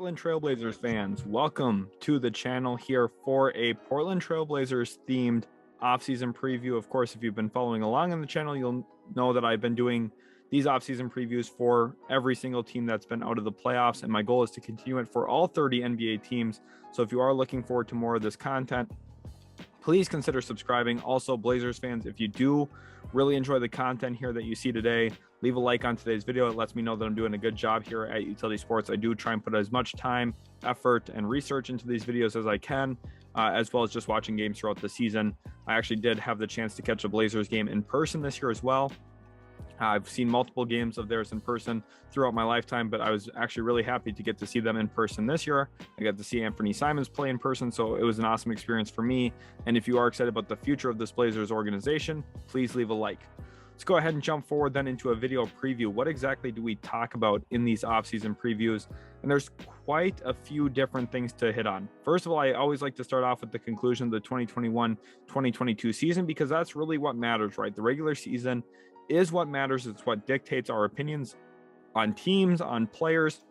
Portland Trailblazers fans, welcome to the channel here for a Portland Trailblazers themed offseason preview. Of course, if you've been following along on the channel, you'll know that I've been doing these offseason previews for every single team that's been out of the playoffs, and my goal is to continue it for all 30 NBA teams. So if you are looking forward to more of this content, please consider subscribing. Also, Blazers fans, if you do really enjoy the content here that you see today, leave a like on today's video. It lets me know that I'm doing a good job here at Utility Sports. I do try and put as much time, effort, and research into these videos as I can, as well as just watching games throughout the season. I actually did have the chance to catch a Blazers game in person this year as well. I've seen multiple games of theirs in person throughout my lifetime, but I was actually really happy to get to see them in person this year. I got to see Anthony Simons play in person, so it was an awesome experience for me. And if you are excited about the future of this Blazers organization, please leave a like. Let's go ahead and jump forward then into a video preview. What exactly do we talk about in these offseason previews? And there's quite a few different things to hit on. First of all, I always like to start off with the conclusion of the 2021-2022 season, because that's really what matters, right? The regular season is what matters. It's what dictates our opinions on teams, on players,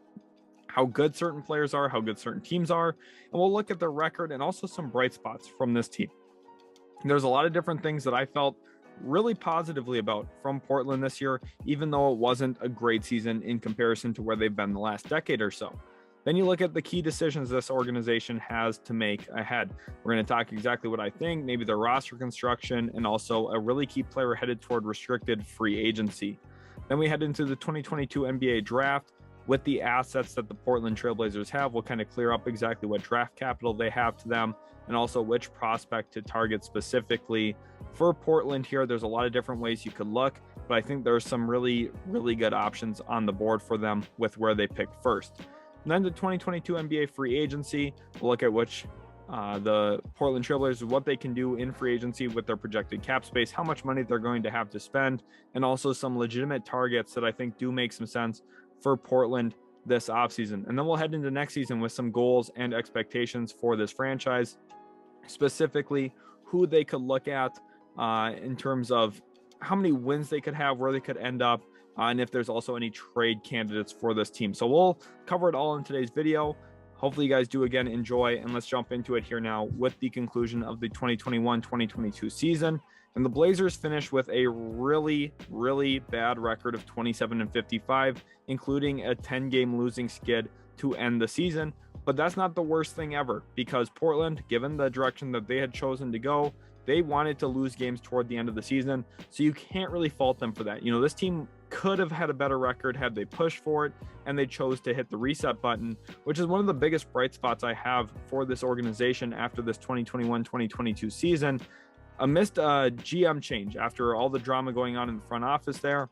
how good certain players are, how good certain teams are. And we'll look at the record and also some bright spots from this team. There's a lot of different things that I felt really positively about from Portland this year, even though it wasn't a great season in comparison to where they've been the last decade or so. Then you look at the key decisions this organization has to make ahead. We're going to talk exactly what I think, maybe the roster construction, and also a really key player headed toward restricted free agency. Then we head into the 2022 NBA draft. With the assets that the Portland Trailblazers have, we'll kind of clear up exactly what draft capital they have to them, and also which prospect to target specifically for Portland here. There's a lot of different ways you could look, but I think there's some really good options on the board for them with where they pick first. And then the 2022 NBA free agency, we'll look at which the Portland Trailblazers, what they can do in free agency with their projected cap space, how much money they're going to have to spend, and also some legitimate targets that I think do make some sense for Portland this offseason. And then we'll head into next season with some goals and expectations for this franchise, specifically who they could look at in terms of how many wins they could have, where they could end up, and if there's also any trade candidates for this team. So we'll cover it all in today's video. Hopefully you guys do again enjoy, and let's jump into it here now with the conclusion of the 2021-2022 season. And the Blazers finished with a really bad record of 27-55, including a 10-game losing skid to end the season. But that's not the worst thing ever, because Portland, given the direction that they had chosen to go, they wanted to lose games toward the end of the season. So you can't really fault them for that. You know, this team could have had a better record had they pushed for it, and they chose to hit the reset button, which is one of the biggest bright spots I have for this organization after this 2021-2022 season. Amidst a GM change, after all the drama going on in the front office there,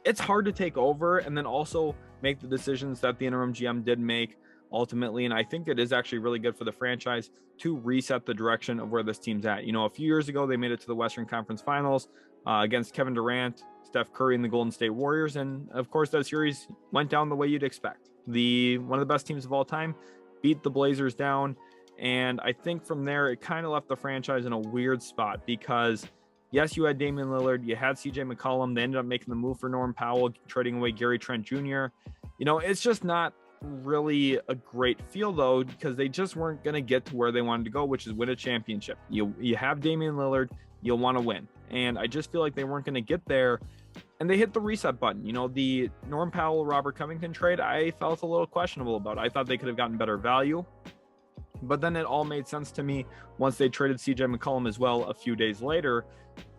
it's hard to take over and then also make the decisions that the interim GM did make ultimately. And I think it is actually really good for the franchise to reset the direction of where this team's at. You know, a few years ago, they made it to the Western Conference Finals against Kevin Durant, Steph Curry, and the Golden State Warriors. And of course, that series went down the way you'd expect. One of the best teams of all time beat the Blazers down. And I think from there, it kind of left the franchise in a weird spot, because yes, you had Damian Lillard, you had CJ McCollum. They ended up making the move for Norm Powell, trading away Gary Trent Jr. You know, it's just not really a great feel though, because they just weren't going to get to where they wanted to go, which is win a championship. You have Damian Lillard, you'll want to win. And I just feel like they weren't going to get there, and they hit the reset button. You know, the Norm Powell, Robert Covington trade, I felt a little questionable about. I thought they could have gotten better value. But then it all made sense to me once they traded CJ McCollum as well a few days later.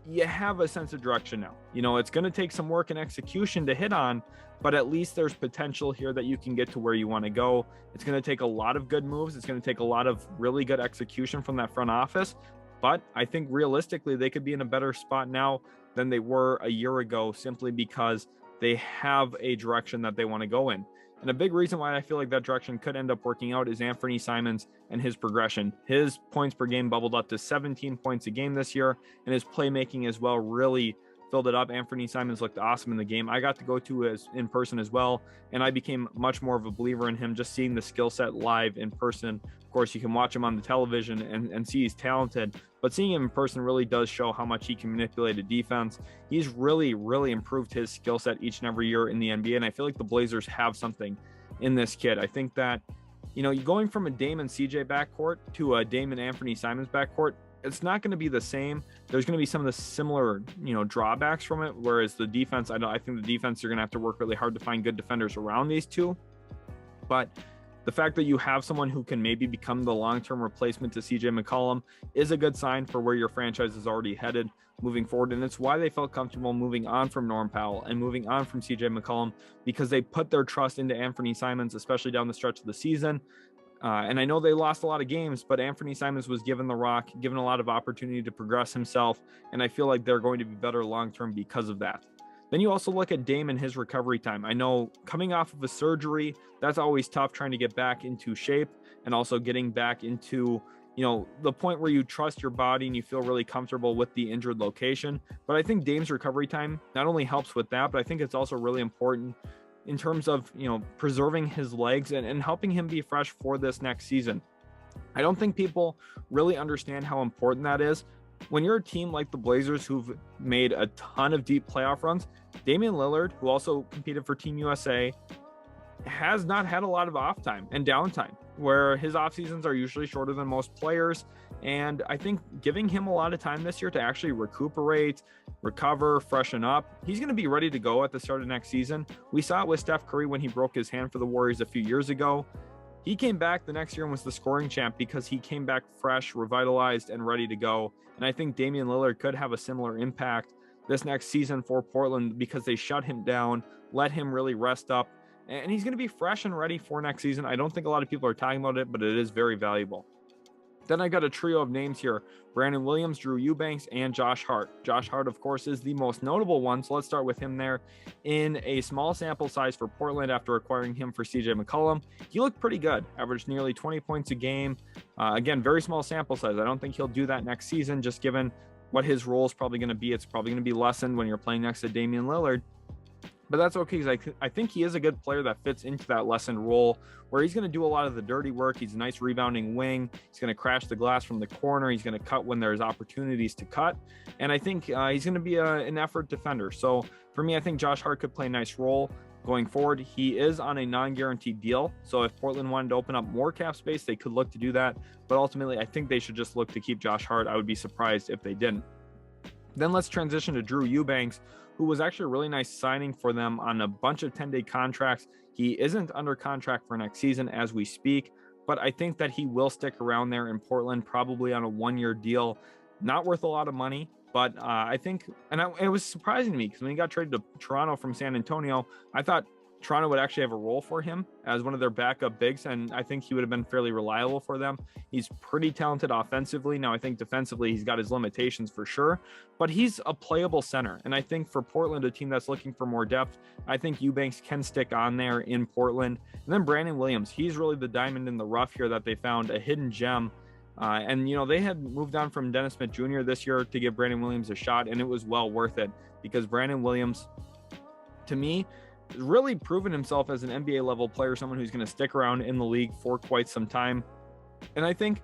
You have a sense of direction now. You know, it's going to take some work and execution to hit on, but at least there's potential here that you can get to where you want to go. It's going to take a lot of good moves. It's going to take a lot of really good execution from that front office. But I think realistically, they could be in a better spot now than they were a year ago, simply because they have a direction that they want to go in. And a big reason why I feel like that direction could end up working out is Anthony Simons and his progression. His points per game bubbled up to 17 points a game this year, and his playmaking as well really filled it up. Anthony Simons looked awesome in the game. I got to go to in person as well, and I became much more of a believer in him just seeing the skill set live in person. Of course, you can watch him on the television and see he's talented, but seeing him in person really does show how much he can manipulate a defense. He's really improved his skill set each and every year in the NBA, and I feel like the Blazers have something in this kid. I think that, you're going from a Dame and CJ backcourt to a Dame and Anthony Simons backcourt. It's not going to be the same. There's going to be some of the similar, drawbacks from it. Whereas the defense, I think the defense, are going to have to work really hard to find good defenders around these two. But the fact that you have someone who can maybe become the long-term replacement to CJ McCollum is a good sign for where your franchise is already headed moving forward. And it's why they felt comfortable moving on from Norm Powell and moving on from CJ McCollum, because they put their trust into Anthony Simons, especially down the stretch of the season. And I know they lost a lot of games, but Anthony Simons was given the rock, given a lot of opportunity to progress himself. And I feel like they're going to be better long-term because of that. Then you also look at Dame and his recovery time. I know coming off of a surgery, that's always tough, trying to get back into shape and also getting back into, the point where you trust your body and you feel really comfortable with the injured location. But I think Dame's recovery time not only helps with that, but I think it's also really important in terms of, preserving his legs and helping him be fresh for this next season. I don't think people really understand how important that is. When you're a team like the Blazers, who've made a ton of deep playoff runs, Damian Lillard, who also competed for Team USA, has not had a lot of off time and downtime, where his off seasons are usually shorter than most players. And I think giving him a lot of time this year to actually recuperate, recover, freshen up, he's going to be ready to go at the start of next season. We saw it with Steph Curry when he broke his hand for the Warriors a few years ago. He came back the next year and was the scoring champ because he came back fresh, revitalized, and ready to go. And I think Damian Lillard could have a similar impact this next season for Portland, because they shut him down, let him really rest up, and he's going to be fresh and ready for next season. I don't think a lot of people are talking about it, but it is very valuable. Then I got a trio of names here: Brandon Williams, Drew Eubanks, and Josh Hart. Josh Hart, of course, is the most notable one, so let's start with him there. In a small sample size for Portland after acquiring him for CJ McCollum, he looked pretty good, averaged nearly 20 points a game. Again, very small sample size. I don't think he'll do that next season, just given what his role is probably going to be. It's probably going to be lessened when you're playing next to Damian Lillard. But that's okay, because I think he is a good player that fits into that lessened role, where he's going to do a lot of the dirty work. He's a nice rebounding wing. He's going to crash the glass from the corner. He's going to cut when there's opportunities to cut. And I think he's going to be an effort defender. So for me, I think Josh Hart could play a nice role going forward. He is on a non-guaranteed deal. So if Portland wanted to open up more cap space, they could look to do that. But ultimately, I think they should just look to keep Josh Hart. I would be surprised if they didn't. Then let's transition to Drew Eubanks, who was actually a really nice signing for them on a bunch of 10-day contracts. He isn't under contract for next season as we speak, but I think that he will stick around there in Portland, probably on a one-year deal. Not worth a lot of money, but I think, it was surprising to me, because when he got traded to Toronto from San Antonio, I thought Toronto would actually have a role for him as one of their backup bigs, and I think he would have been fairly reliable for them. He's pretty talented offensively. Now, I think defensively he's got his limitations for sure, but he's a playable center. And I think for Portland, a team that's looking for more depth, I think Eubanks can stick on there in Portland. And then Brandon Williams, he's really the diamond in the rough here that they found, a hidden gem. And they had moved on from Dennis Smith Jr. this year to give Brandon Williams a shot, and it was well worth it, because Brandon Williams, to me, really proven himself as an NBA level player, someone who's going to stick around in the league for quite some time. And I think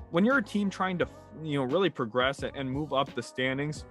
when you're a team trying to, really progress and move up the standings,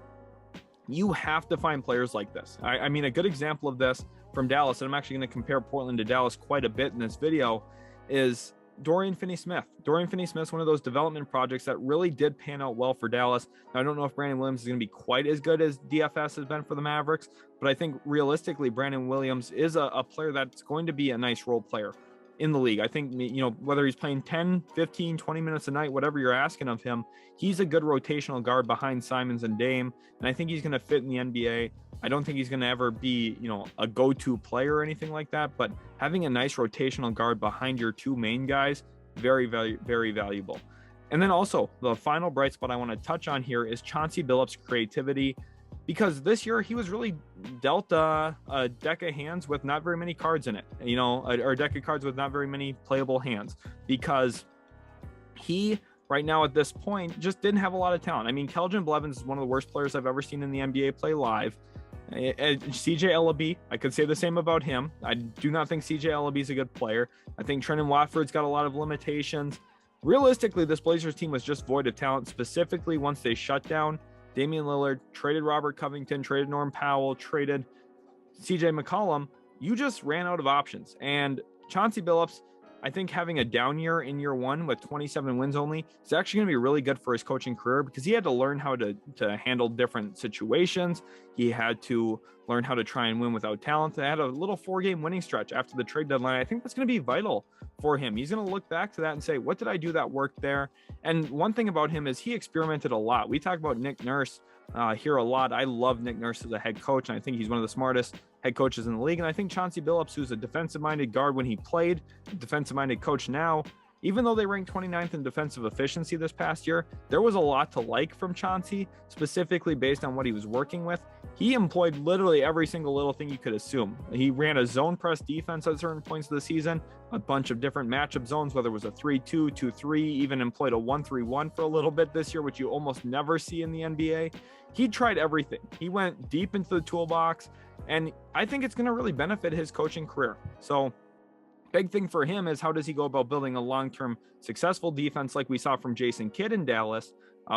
you have to find players like this. I mean, a good example of this from Dallas, and I'm actually going to compare Portland to Dallas quite a bit in this video, is Dorian Finney-Smith. Dorian Finney-Smith's one of those development projects that really did pan out well for Dallas. Now, I don't know if Brandon Williams is going to be quite as good as DFS has been for the Mavericks, but I think realistically, Brandon Williams is a player that's going to be a nice role player in the league. I think, whether he's playing 10, 15, 20 minutes a night, whatever you're asking of him, he's a good rotational guard behind Simons and Dame, and I think he's going to fit in the NBA. I don't think he's going to ever be, a go-to player or anything like that, but having a nice rotational guard behind your two main guys, very, very, very valuable. And then also, the final bright spot I want to touch on here is Chauncey Billups' creativity, because this year he was really dealt a deck of hands with not very many cards in it, or a deck of cards with not very many playable hands, because he, right now at this point, just didn't have a lot of talent. I mean, Keldon Blevins is one of the worst players I've ever seen in the NBA play live. CJ Ellaby, I could say the same about him. I do not think CJ Ellaby is a good player. I think Trendon Watford's got a lot of limitations. Realistically, this Blazers team was just void of talent, specifically once they shut down Damian Lillard, traded Robert Covington, traded Norm Powell, traded CJ McCollum. You just ran out of options. And Chauncey Billups, I think having a down year in year one with 27 wins only is actually going to be really good for his coaching career, because he had to learn how to handle different situations. He had to learn how to try and win without talent. They had a little 4-game winning stretch after the trade deadline. I think that's going to be vital for him. He's going to look back to that and say, what did I do that worked there? And one thing about him is he experimented a lot. We talk about Nick Nurse here a lot. I love Nick Nurse as a head coach, and I think he's one of the smartest head coaches in the league. And I think Chauncey Billups, who's a defensive-minded guard when he played, a defensive-minded coach now, even though they ranked 29th in defensive efficiency this past year, there was a lot to like from Chauncey, specifically based on what he was working with. He employed literally every single little thing you could assume. He ran a zone press defense at certain points of the season, a bunch of different matchup zones, whether it was a 3-2, 2-3, even employed a 1-3-1 for a little bit this year, which you almost never see in the NBA. He tried everything. He went deep into the toolbox, and I think it's going to really benefit his coaching career. So big thing for him is, how does he go about building a long-term successful defense like we saw from Jason Kidd in Dallas,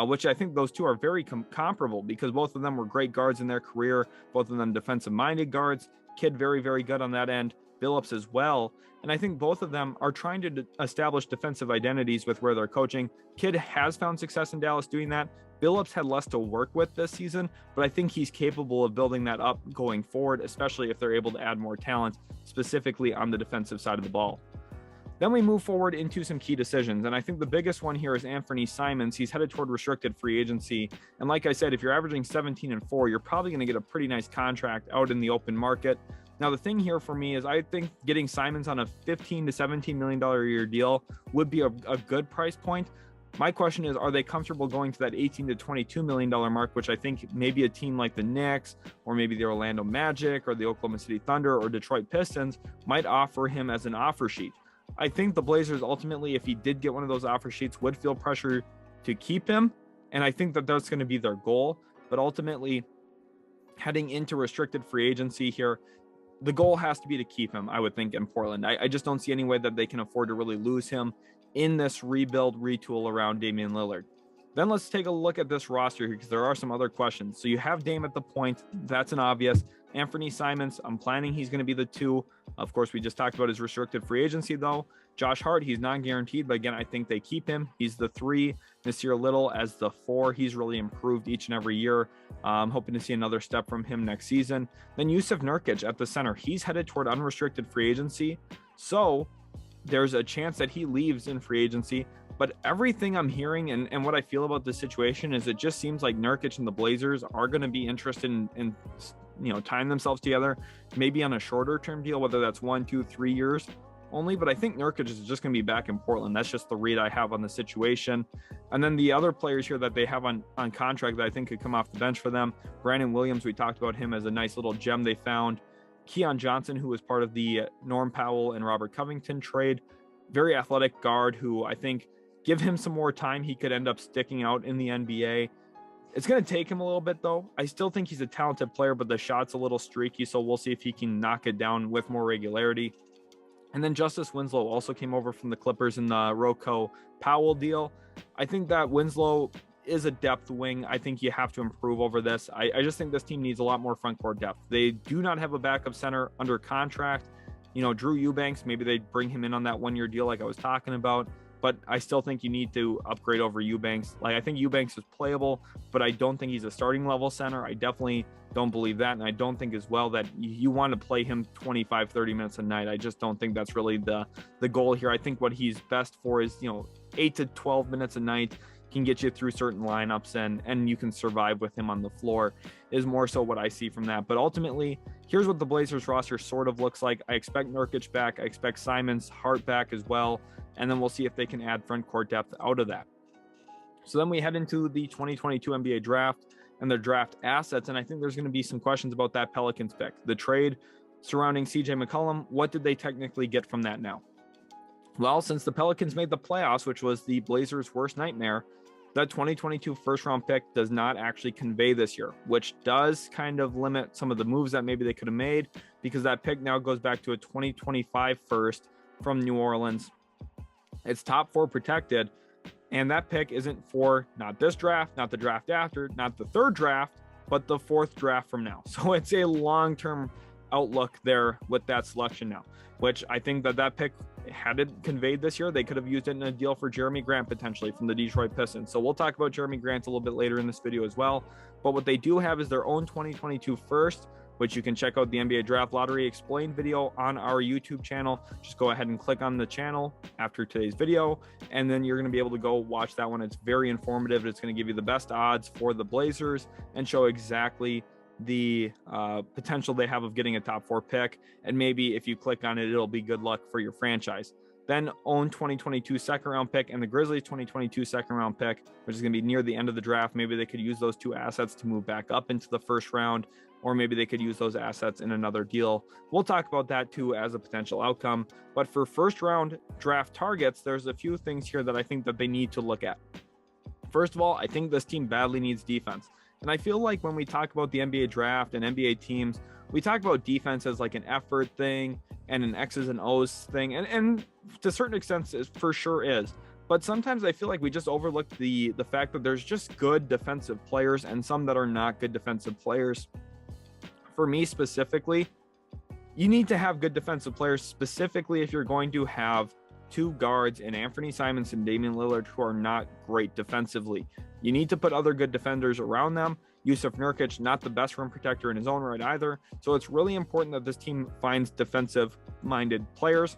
which I think those two are very comparable, because both of them were great guards in their career, both of them defensive-minded guards. Kidd very, very good on that end, Billups as well. And I think both of them are trying to establish defensive identities with where they're coaching. Kidd has found success in Dallas doing that. Billups had less to work with this season, but I think he's capable of building that up going forward, especially if they're able to add more talent, specifically on the defensive side of the ball. Then we move forward into some key decisions, and I think the biggest one here is Anthony Simons. He's headed toward restricted free agency, and like I said, if you're averaging 17-4, you're probably going to get a pretty nice contract out in the open market. Now, the thing here for me is, I think getting Simons on a $15 to $17 million a year deal would be a good price point. My question is, are they comfortable going to that $18 to $22 million mark, which I think maybe a team like the Knicks, or maybe the Orlando Magic, or the Oklahoma City Thunder, or Detroit Pistons might offer him as an offer sheet? I think the Blazers ultimately, if he did get one of those offer sheets, would feel pressure to keep him, and I think that that's going to be their goal. But ultimately, heading into restricted free agency here, the goal has to be to keep him, I would think, in Portland. I just don't see any way that they can afford to really lose him in this rebuild, retool around Damian Lillard. Then let's take a look at this roster here, because there are some other questions. So you have Dame at the point. That's an obvious. Anthony Simons, I'm planning he's going to be the 2. Of course, we just talked about his restricted free agency, though. Josh Hart, he's not guaranteed, but again, I think they keep him. He's the 3. Nasir Little as the 4. He's really improved each and every year. I'm hoping to see another step from him next season. Then Jusuf Nurkic at the center. He's headed toward unrestricted free agency. So there's a chance that he leaves in free agency. But everything I'm hearing and what I feel about this situation is, it just seems like Nurkic and the Blazers are going to be interested in tying themselves together, maybe on a shorter term deal, whether that's 1, 2, 3 years only. But I think Nurkic is just going to be back in Portland. That's just the read I have on the situation. And then the other players here that they have on contract that I think could come off the bench for them, Brandon Williams, we talked about him as a nice little gem they found. Keon Johnson, who was part of the Norm Powell and Robert Covington trade, very athletic guard who I think, give him some more time, he could end up sticking out in the NBA. It's going to take him a little bit, though. I still think he's a talented player, but the shot's a little streaky, so we'll see if he can knock it down with more regularity. And then Justice Winslow also came over from the Clippers in the Rocco Powell deal. I think that Winslow is a depth wing. I think you have to improve over this. I just think this team needs a lot more front court depth. They do not have a backup center under contract. Drew Eubanks, maybe they bring him in on that 1-year deal like I was talking about. But I still think you need to upgrade over Eubanks. I think Eubanks is playable, but I don't think he's a starting level center. I definitely don't believe that. And I don't think as well that you want to play him 25, 30 minutes a night. I just don't think that's really the goal here. I think what he's best for is, 8 to 12 minutes a night, can get you through certain lineups and you can survive with him on the floor, is more so what I see from that. But ultimately, here's what the Blazers roster sort of looks like. I expect Nurkic back. I expect Simons, Hart back as well. And then we'll see if they can add front court depth out of that. So then we head into the 2022 NBA draft and their draft assets. And I think there's going to be some questions about that Pelicans pick. The trade surrounding CJ McCollum, what did they technically get from that now? Well, since the Pelicans made the playoffs, which was the Blazers' worst nightmare, that 2022 first-round pick does not actually convey this year, which does kind of limit some of the moves that maybe they could have made, because that pick now goes back to a 2025 first from New Orleans. It's top 4 protected, and that pick isn't for not this draft, not the draft after, not the 3rd draft, but the 4th draft from now. So it's a long-term outlook there with that selection now, which I think that pick, had it conveyed this year, they could have used it in a deal for Jeremy Grant potentially from the Detroit Pistons. So we'll talk about Jeremy Grant a little bit later in this video as well. But what they do have is their own 2022 first, which you can check out the NBA Draft Lottery Explained video on our YouTube channel. Just go ahead and click on the channel after today's video, and then you're going to be able to go watch that one. It's very informative. It's going to give you the best odds for the Blazers and show exactly the potential they have of getting a top 4 pick. And maybe if you click on it, it'll be good luck for your franchise. Then own 2022 second round pick and the Grizzlies 2022 second round pick, which is going to be near the end of the draft. Maybe they could use those 2 assets to move back up into the first round, or maybe they could use those assets in another deal. We'll talk about that too as a potential outcome. But for first round draft targets, there's a few things here that I think that they need to look at. First of all, I think this team badly needs defense. And I feel like when we talk about the NBA draft and NBA teams, we talk about defense as like an effort thing and an X's and O's thing. And to a certain extent, it for sure is. But sometimes I feel like we just overlook the fact that there's just good defensive players and some that are not good defensive players. For me specifically, you need to have good defensive players, specifically if you're going to have 2 guards in Anthony Simons and Damian Lillard who are not great defensively. You need to put other good defenders around them. Jusuf Nurkic, not the best rim protector in his own right either. So it's really important that this team finds defensive-minded players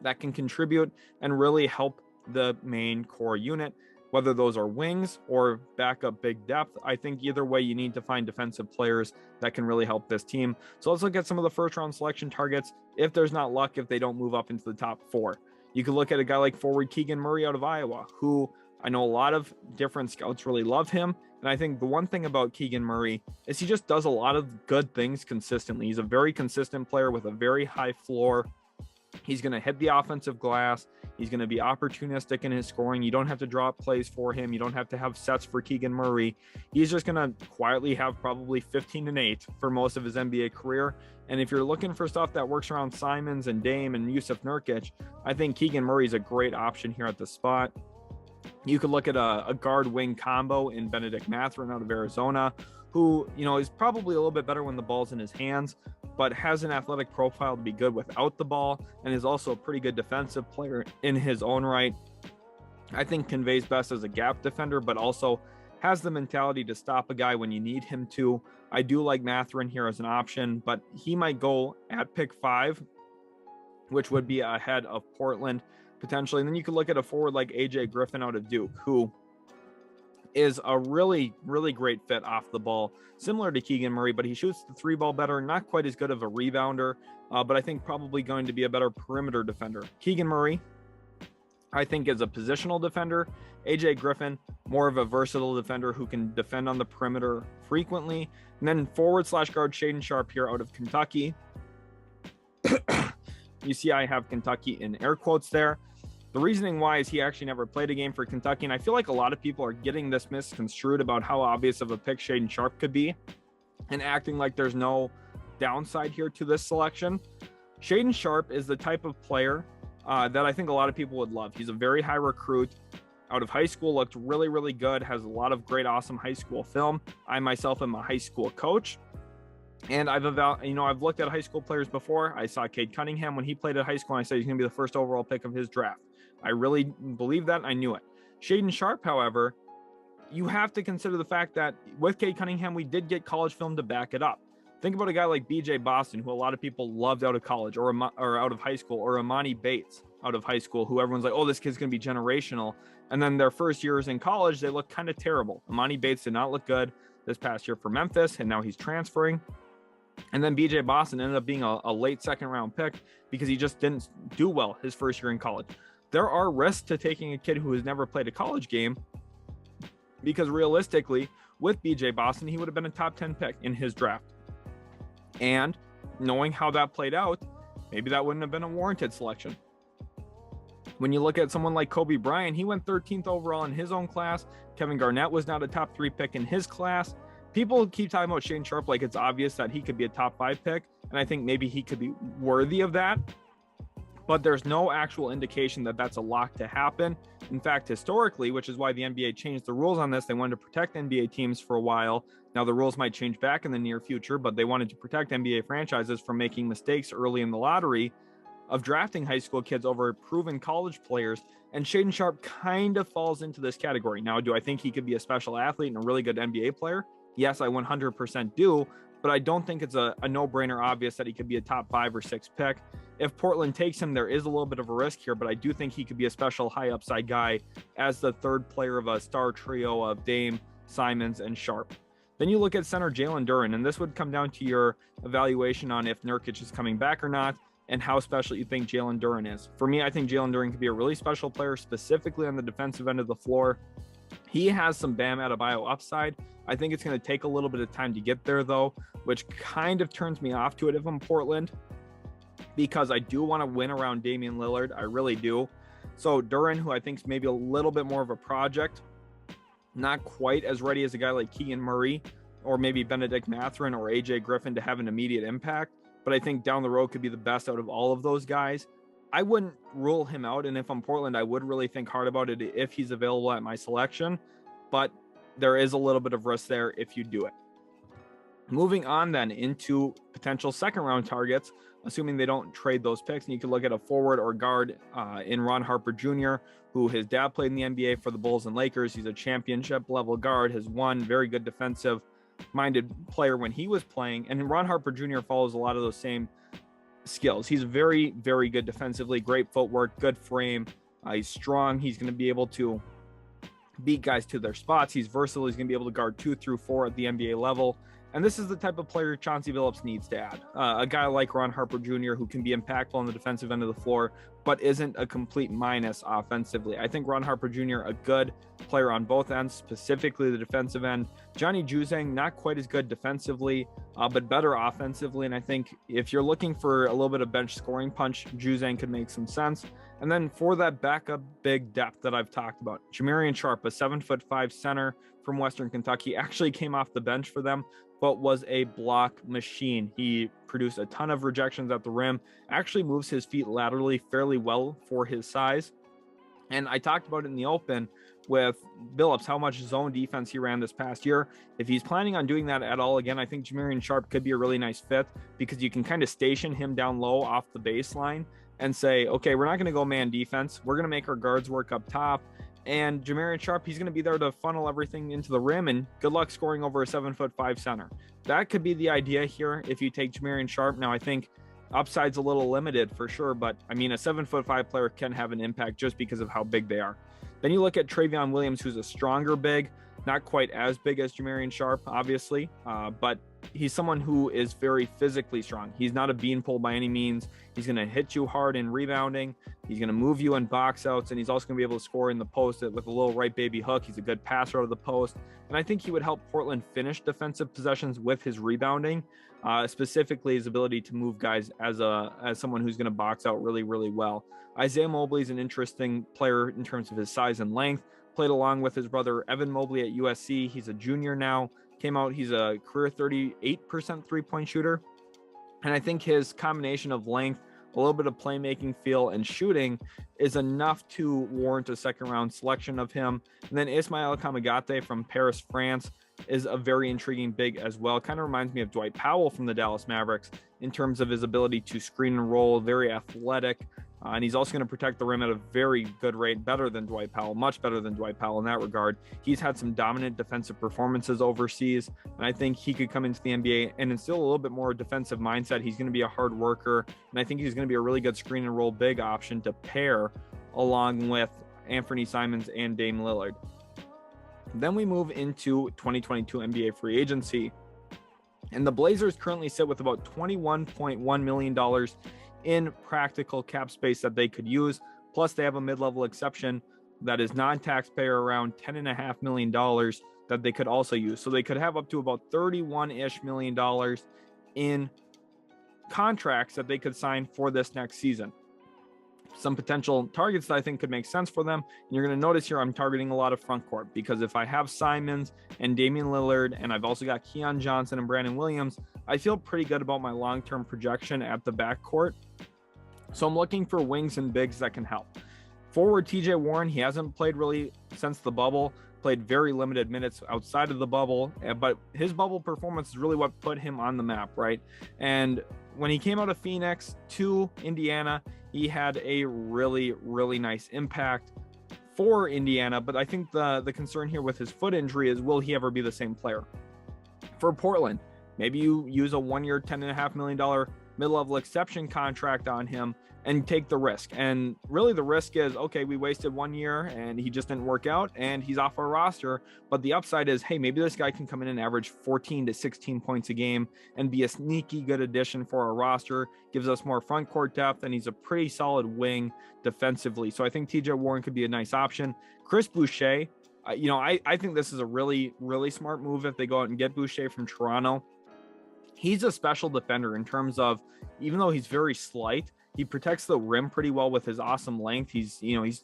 that can contribute and really help the main core unit, whether those are wings or backup big depth. I think either way, you need to find defensive players that can really help this team. So let's look at some of the first round selection targets. If there's not luck, if they don't move up into the top 4, you could look at a guy like forward Keegan Murray out of Iowa, who I know a lot of different scouts really love him. And I think the one thing about Keegan Murray is he just does a lot of good things consistently. He's a very consistent player with a very high floor. He's going to hit the offensive glass. He's going to be opportunistic in his scoring. You don't have to draw up plays for him. You don't have to have sets for Keegan Murray. He's just going to quietly have probably 15 and 8 for most of his NBA career. And if you're looking for stuff that works around Simons and Dame and Jusuf Nurkic, I think Keegan Murray is a great option here at the spot. You could look at a guard wing combo in Benedict Mathurin out of Arizona, who, you know, is probably a little bit better when the ball's in his hands, but has an athletic profile to be good without the ball, and is also a pretty good defensive player in his own right. I think conveys best as a gap defender, but also has the mentality to stop a guy when you need him to. I do like Mathurin here as an option, but he might go at pick 5, which would be ahead of Portland potentially. And then you could look at a forward like AJ Griffin out of Duke, who is a really, really great fit off the ball, similar to Keegan Murray, but he shoots the 3 ball better, not quite as good of a rebounder, but I think probably going to be a better perimeter defender. Keegan Murray, I think, is a positional defender. AJ Griffin, more of a versatile defender who can defend on the perimeter frequently. And then forward / guard Shaedon Sharpe here out of Kentucky. You see I have Kentucky in air quotes there. The reasoning why is he actually never played a game for Kentucky, and I feel like a lot of people are getting this misconstrued about how obvious of a pick Shaedon Sharpe could be and acting like there's no downside here to this selection. Shaedon Sharpe is the type of player that I think a lot of people would love. He's a very high recruit. Out of high school, looked really, really good, has a lot of great, awesome high school film. I myself am a high school coach, and I've looked at high school players before. I saw Cade Cunningham when he played at high school, and I said he's going to be the first overall pick of his draft. I really believe that. I knew it. Shaedon Sharpe, however, you have to consider the fact that with Cade Cunningham, we did get college film to back it up. Think about a guy like BJ Boston, who a lot of people loved out of college or out of high school, or Imani Bates out of high school, who everyone's like, oh, this kid's going to be generational. And then their first years in college, they look kind of terrible. Imani Bates did not look good this past year for Memphis, and now he's transferring. And then BJ Boston ended up being a late second round pick because he just didn't do well his first year in college. There are risks to taking a kid who has never played a college game, because realistically, with BJ Boston, he would have been a top 10 pick in his draft. And knowing how that played out, maybe that wouldn't have been a warranted selection. When you look at someone like Kobe Bryant, he went 13th overall in his own class. Kevin Garnett was not a top 3 pick in his class. People keep talking about Shaedon Sharpe like it's obvious that he could be a top 5 pick, and I think maybe he could be worthy of that. but there's no actual indication that that's a lock to happen. In fact, historically, which is why the NBA changed the rules on this, they wanted to protect NBA teams for a while. Now the rules might change back in the near future, but they wanted to protect NBA franchises from making mistakes early in the lottery of drafting high school kids over proven college players. And Shaedon Sharpe kind of falls into this category. Now, do I think he could be a special athlete and a really good NBA player? Yes, I 100% do, but I don't think it's a no-brainer obvious that he could be a top 5 or 6 pick. If Portland takes him, there is a little bit of a risk here, but I do think he could be a special high upside guy as the third player of a star trio of Dame, Simons, and Sharpe. Then you look at center Jalen Duren, and this would come down to your evaluation on if Nurkic is coming back or not and how special you think Jalen Duren is. For me, I think Jalen Duren could be a really special player, specifically on the defensive end of the floor. He has some Bam Adebayo upside. I think it's going to take a little bit of time to get there, though, which kind of turns me off to it if I'm Portland, because I do want to win around Damian Lillard. I really do. So Duren, who I think is maybe a little bit more of a project, not quite as ready as a guy like Keegan Murray or maybe Benedict Mathurin or AJ Griffin to have an immediate impact, but I think down the road could be the best out of all of those guys. I wouldn't rule him out, and if I'm Portland, I would really think hard about it if he's available at my selection, but there is a little bit of risk there if you do it. Moving on then into potential second round targets, assuming they don't trade those picks, and you can look at a forward or guard in Ron Harper Jr., who his dad played in the NBA for the Bulls and Lakers. He's a championship level guard, has won, very good defensive minded player when he was playing, and Ron Harper Jr. follows a lot of those same skills. He's very, very good defensively, great footwork, good frame. He's strong. He's going to be able to beat guys to their spots. He's versatile. He's going to be able to guard 2 through 4 at the NBA level. And this is the type of player Chauncey Billups needs to add. A guy like Ron Harper Jr. who can be impactful on the defensive end of the floor, but isn't a complete minus offensively. I think Ron Harper Jr., a good player on both ends, specifically the defensive end. Johnny Juzang, not quite as good defensively, but better offensively. And I think if you're looking for a little bit of bench scoring punch, Juzang could make some sense. And then for that backup big depth that I've talked about, Jamarian Sharpe, a 7'5" center from Western Kentucky, actually came off the bench for them, but was a block machine. He produced a ton of rejections at the rim, actually moves his feet laterally fairly well for his size. And I talked about it in the open with Billups, how much zone defense he ran this past year. If he's planning on doing that at all again, I think Jamarian Sharpe could be a really nice fit, because you can kind of station him down low off the baseline and say, okay, we're not going to go man defense. We're going to make our guards work up top. And Jamarian Sharpe, he's going to be there to funnel everything into the rim, and good luck scoring over a 7'5" center. That could be the idea here if you take Jamarian Sharpe. Now, I think upside's a little limited for sure, but I mean, a 7'5" player can have an impact just because of how big they are. Then you look at Travion Williams, who's a stronger big, not quite as big as Jamarian Sharpe, obviously, but he's someone who is very physically strong. He's not a beanpole by any means. He's going to hit you hard in rebounding. He's going to move you in box outs, and he's also going to be able to score in the post with a little right baby hook. He's a good passer out of the post, and I think he would help Portland finish defensive possessions with his rebounding, specifically his ability to move guys as someone who's going to box out really, really well. Isaiah Mobley is an interesting player in terms of his size and length. Played along with his brother Evan Mobley at USC. He's a junior now. Came out, he's a career 38% three-point shooter. And I think his combination of length, a little bit of playmaking feel, and shooting is enough to warrant a second-round selection of him. And then Ismail Kamagate from Paris, France, is a very intriguing big as well. Kind of reminds me of Dwight Powell from the Dallas Mavericks in terms of his ability to screen and roll, very athletic. And he's also going to protect the rim at a very good rate, better than Dwight Powell, much better than Dwight Powell in that regard. He's had some dominant defensive performances overseas, and I think he could come into the NBA and instill a little bit more defensive mindset. He's going to be a hard worker, and I think he's going to be a really good screen and roll big option to pair along with Anthony Simons and Dame Lillard. Then we move into 2022 NBA free agency, and the Blazers currently sit with about $21.1 million in practical cap space that they could use. Plus they have a mid-level exception that is non-taxpayer around $10.5 million that they could also use. So they could have up to about $31-ish million in contracts that they could sign for this next season. Some potential targets that I think could make sense for them. And you're going to notice here, I'm targeting a lot of front court, because if I have Simons and Damian Lillard, and I've also got Keon Johnson and Brandon Williams, I feel pretty good about my long-term projection at the backcourt. So I'm looking for wings and bigs that can help. Forward TJ Warren, he hasn't played really since the bubble, played very limited minutes outside of the bubble, but his bubble performance is really what put him on the map, right? And when he came out of Phoenix to Indiana, he had a really, really nice impact for Indiana. But I think the concern here with his foot injury is, will he ever be the same player? For Portland, maybe you use a 1 year, $10.5 million mid-level exception contract on him and take the risk. And really the risk is, okay, we wasted 1 year and he just didn't work out and he's off our roster. But the upside is, hey, maybe this guy can come in and average 14 to 16 points a game and be a sneaky good addition for our roster, gives us more front court depth, and he's a pretty solid wing defensively. So I think TJ Warren could be a nice option. Chris Boucher, I think this is a really, really smart move if they go out and get Boucher from Toronto. He's a special defender in terms of, even though he's very slight, he protects the rim pretty well with his awesome length. He's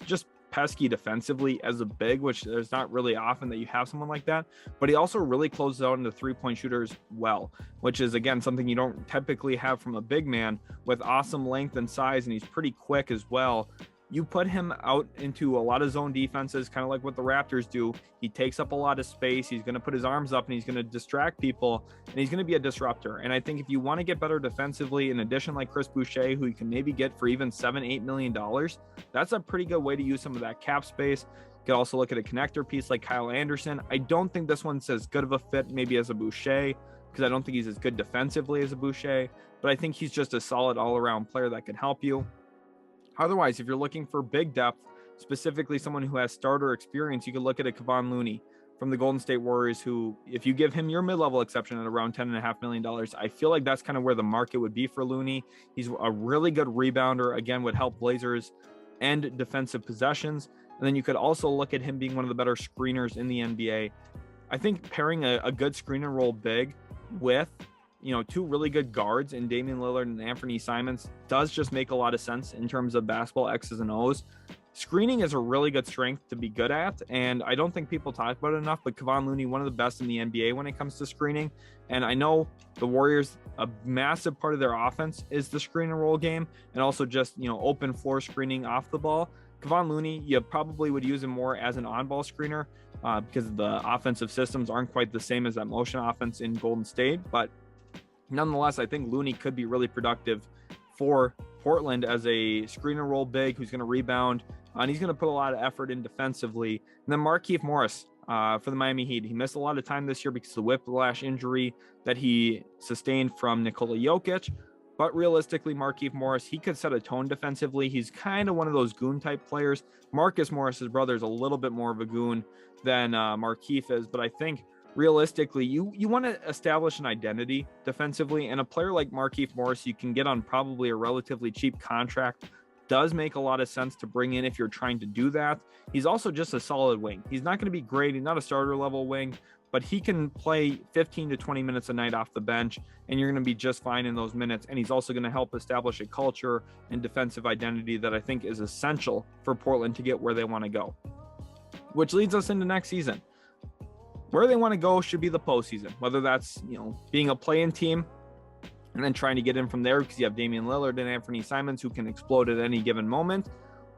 just pesky defensively as a big, which there's not really often that you have someone like that, but he also really closes out into 3-point shooters well, which is, again, something you don't typically have from a big man with awesome length and size, and he's pretty quick as well. You put him out into a lot of zone defenses, kind of like what the Raptors do. He takes up a lot of space. He's going to put his arms up and he's going to distract people, and he's going to be a disruptor. And I think if you want to get better defensively, in addition, like Chris Boucher, who you can maybe get for even $7-8 million, that's a pretty good way to use some of that cap space. You could also look at a connector piece like Kyle Anderson. I don't think this one's as good of a fit maybe as a Boucher, because I don't think he's as good defensively as a Boucher, but I think he's just a solid all-around player that can help you. Otherwise, if you're looking for big depth, specifically someone who has starter experience, you could look at a Kevon Looney from the Golden State Warriors, who, if you give him your mid-level exception at around $10.5 million, I feel like that's kind of where the market would be for Looney. He's a really good rebounder, again, would help Blazers end defensive possessions. And then you could also look at him being one of the better screeners in the NBA. I think pairing a good screen and roll big with two really good guards in Damian Lillard and Anthony Simons does just make a lot of sense in terms of basketball X's and O's. Screening is a really good strength to be good at, and I don't think people talk about it enough, but Kevon Looney, one of the best in the NBA when it comes to screening. And I know the Warriors, a massive part of their offense is the screen and roll game, and also just, open floor screening off the ball. Kevon Looney, you probably would use him more as an on-ball screener because the offensive systems aren't quite the same as that motion offense in Golden State, but nonetheless, I think Looney could be really productive for Portland as a screen and roll big who's going to rebound, and he's going to put a lot of effort in defensively. And then Markieff Morris for the Miami Heat. He missed a lot of time this year because of the whiplash injury that he sustained from Nikola Jokic. But realistically, Markieff Morris, he could set a tone defensively. He's kind of one of those goon type players. Marcus Morris's brother is a little bit more of a goon than Markieff is, but I think realistically, you want to establish an identity defensively, and a player like Markieff Morris you can get on probably a relatively cheap contract does make a lot of sense to bring in if you're trying to do that. He's also just a solid wing. He's not going to be great. He's not a starter level wing, but he can play 15 to 20 minutes a night off the bench, and you're going to be just fine in those minutes. And he's also going to help establish a culture and defensive identity that I think is essential for Portland to get where they want to go, which leads us into next season. Where they want to go should be the postseason, whether that's, being a play-in team and then trying to get in from there because you have Damian Lillard and Anthony Simons who can explode at any given moment,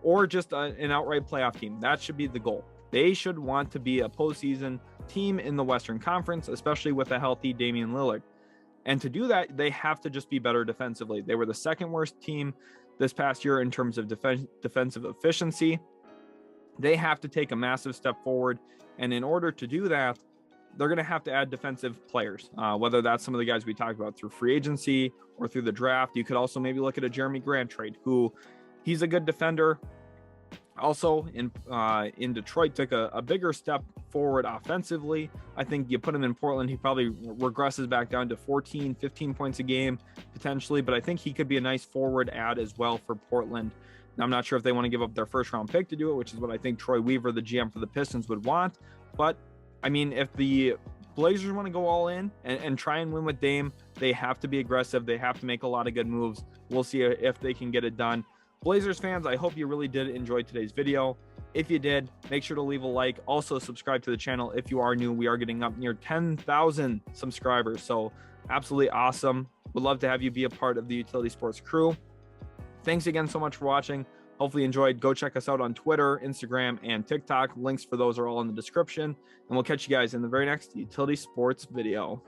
or just an outright playoff team. That should be the goal. They should want to be a postseason team in the Western Conference, especially with a healthy Damian Lillard. And to do that, they have to just be better defensively. They were the second worst team this past year in terms of defensive efficiency. They have to take a massive step forward. And in order to do that, they're going to have to add defensive players, whether that's some of the guys we talked about through free agency or through the draft. You could also maybe look at a Jeremy Grant trade, who he's a good defender. Also in Detroit, took a bigger step forward offensively. I think you put him in Portland, he probably regresses back down to 14, 15 points a game potentially, but I think he could be a nice forward add as well for Portland. Now, I'm not sure if they want to give up their first round pick to do it, which is what I think Troy Weaver, the GM for the Pistons, would want. But I mean, if the Blazers want to go all in and try and win with Dame, they have to be aggressive. They have to make a lot of good moves. We'll see if they can get it done. Blazers fans, I hope you really did enjoy today's video. If you did, make sure to leave a like. Also, subscribe to the channel if you are new. We are getting up near 10,000 subscribers, so absolutely awesome. Would love to have you be a part of the Utility Sports crew. Thanks again so much for watching. Hopefully you enjoyed. Go check us out on Twitter, Instagram, and TikTok. Links for those are all in the description. And we'll catch you guys in the very next Utility Sports video.